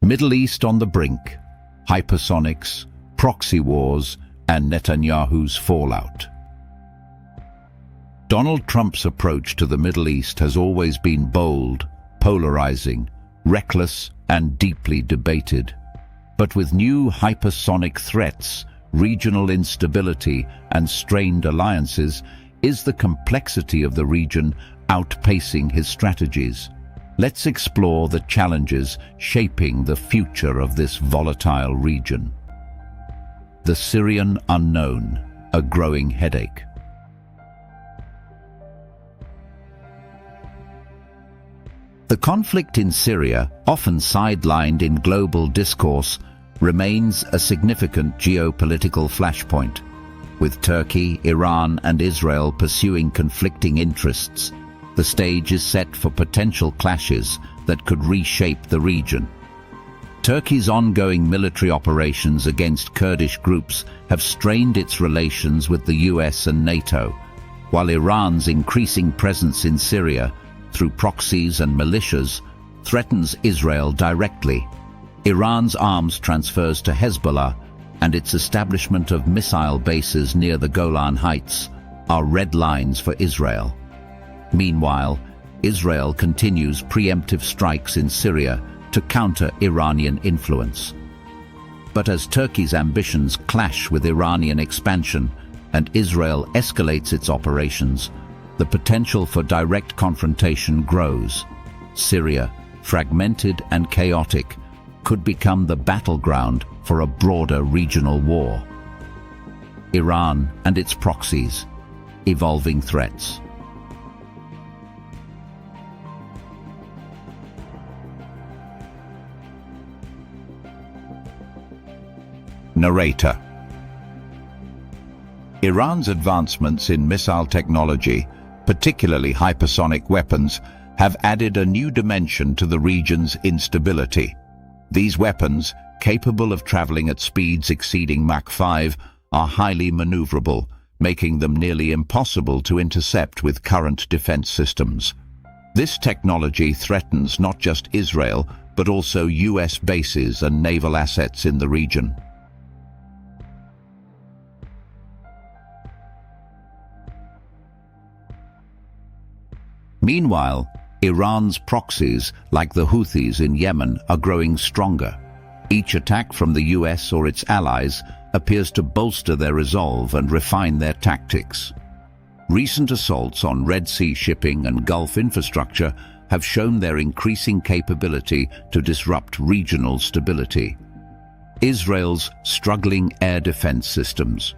Middle East on the brink, hypersonics, proxy wars, and Netanyahu's fallout. Donald Trump's approach to the Middle East has always been bold, polarizing, reckless, and deeply debated. But with new hypersonic threats, regional instability, and strained alliances, is the complexity of the region outpacing his strategies? Let's explore the challenges shaping the future of this volatile region. The Syrian Unknown, a growing headache. The conflict in Syria, often sidelined in global discourse, remains a significant geopolitical flashpoint. With Turkey, Iran, and Israel pursuing conflicting interests, the stage is set for potential clashes that could reshape the region. Turkey's ongoing military operations against Kurdish groups have strained its relations with the US and NATO, while Iran's increasing presence in Syria through proxies and militias threatens Israel directly. Iran's arms transfers to Hezbollah and its establishment of missile bases near the Golan Heights are red lines for Israel. Meanwhile, Israel continues preemptive strikes in Syria to counter Iranian influence. But as Turkey's ambitions clash with Iranian expansion and Israel escalates its operations, the potential for direct confrontation grows. Syria, fragmented and chaotic, could become the battleground for a broader regional war. Iran and its proxies, evolving threats. Narrator. Iran's advancements in missile technology, particularly hypersonic weapons, have added a new dimension to the region's instability. These weapons, capable of traveling at speeds exceeding Mach 5, are highly maneuverable, making them nearly impossible to intercept with current defense systems. This technology threatens not just Israel, but also US bases and naval assets in the region. Meanwhile, Iran's proxies, like the Houthis in Yemen, are growing stronger. Each attack from the US or its allies appears to bolster their resolve and refine their tactics. Recent assaults on Red Sea shipping and Gulf infrastructure have shown their increasing capability to disrupt regional stability. Israel's struggling air defense systems.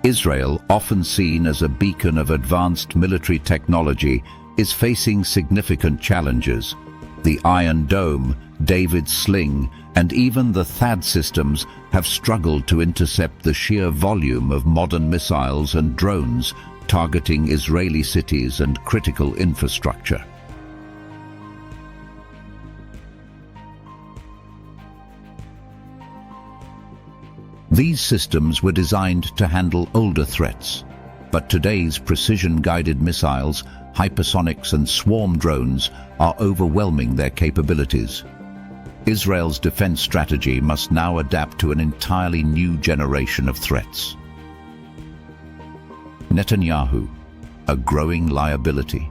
Israel, often seen as a beacon of advanced military technology, is facing significant challenges. The Iron Dome, David's Sling, and even the THAAD systems have struggled to intercept the sheer volume of modern missiles and drones targeting Israeli cities and critical infrastructure. These systems were designed to handle older threats, but today's precision-guided missiles, hypersonics and swarm drones are overwhelming their capabilities. Israel's defense strategy must now adapt to an entirely new generation of threats. Netanyahu, a growing liability.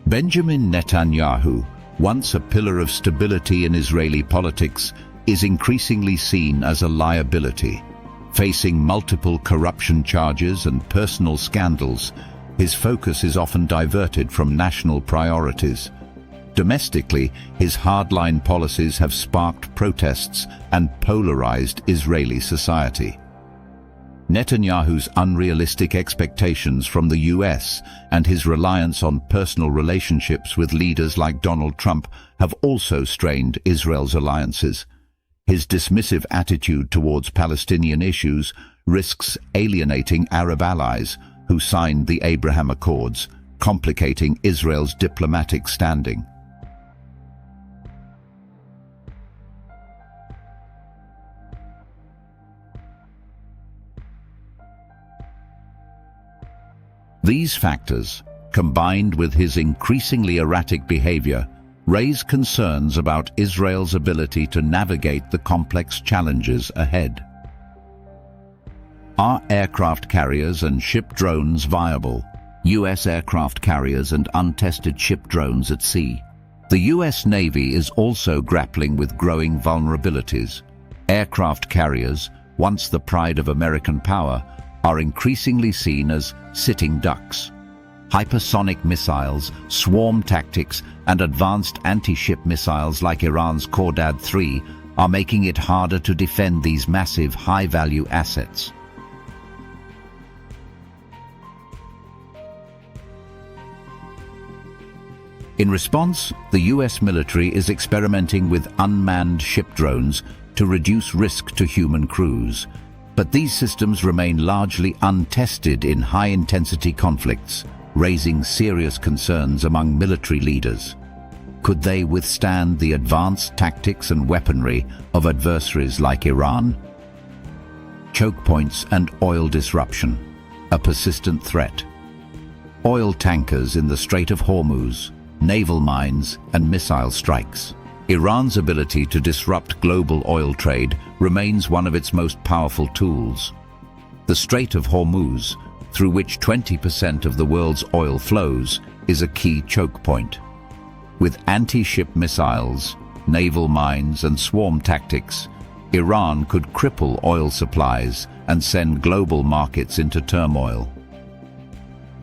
Benjamin Netanyahu, once a pillar of stability in Israeli politics, is increasingly seen as a liability. Facing multiple corruption charges and personal scandals, his focus is often diverted from national priorities. Domestically, his hardline policies have sparked protests and polarized Israeli society. Netanyahu's unrealistic expectations from the US and his reliance on personal relationships with leaders like Donald Trump have also strained Israel's alliances. His dismissive attitude towards Palestinian issues risks alienating Arab allies who signed the Abraham Accords, complicating Israel's diplomatic standing. These factors, combined with his increasingly erratic behavior, raise concerns about Israel's ability to navigate the complex challenges ahead. Are aircraft carriers and ship drones viable? U.S. aircraft carriers and untested ship drones at sea. The U.S. Navy is also grappling with growing vulnerabilities. Aircraft carriers, once the pride of American power, are increasingly seen as sitting ducks. Hypersonic missiles, swarm tactics, and advanced anti-ship missiles like Iran's Khordad-3 are making it harder to defend these massive, high-value assets. In response, the U.S. military is experimenting with unmanned ship drones to reduce risk to human crews. But these systems remain largely untested in high-intensity conflicts, raising serious concerns among military leaders. Could they withstand the advanced tactics and weaponry of adversaries like Iran? Choke points and oil disruption, a persistent threat. Oil tankers in the Strait of Hormuz, naval mines and missile strikes. Iran's ability to disrupt global oil trade remains one of its most powerful tools. The Strait of Hormuz, through which 20% of the world's oil flows, is a key choke point. With anti-ship missiles, naval mines and swarm tactics, Iran could cripple oil supplies and send global markets into turmoil.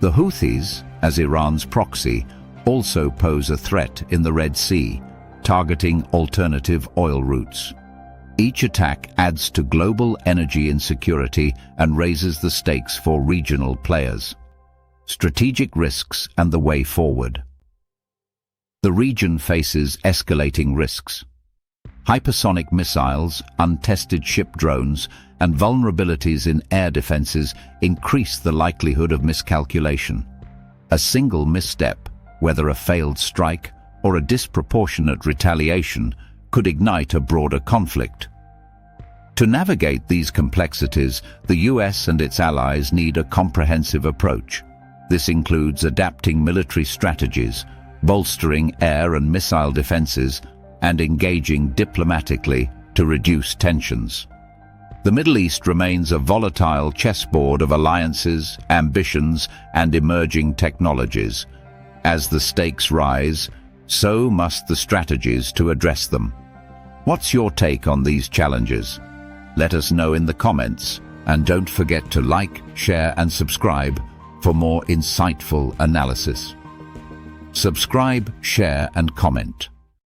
The Houthis, as Iran's proxy, also pose a threat in the Red Sea, targeting alternative oil routes. Each attack adds to global energy insecurity and raises the stakes for regional players. Strategic risks and the way forward. The region faces escalating risks. Hypersonic missiles, untested ship drones, and vulnerabilities in air defenses increase the likelihood of miscalculation. A single misstep, whether a failed strike or a disproportionate retaliation, could ignite a broader conflict. To navigate these complexities, the US and its allies need a comprehensive approach. This includes adapting military strategies, bolstering air and missile defenses, and engaging diplomatically to reduce tensions. The Middle East remains a volatile chessboard of alliances, ambitions, and emerging technologies. As the stakes rise, so must the strategies to address them. What's your take on these challenges? Let us know in the comments, and don't forget to like, share, and subscribe for more insightful analysis. Subscribe, share, and comment.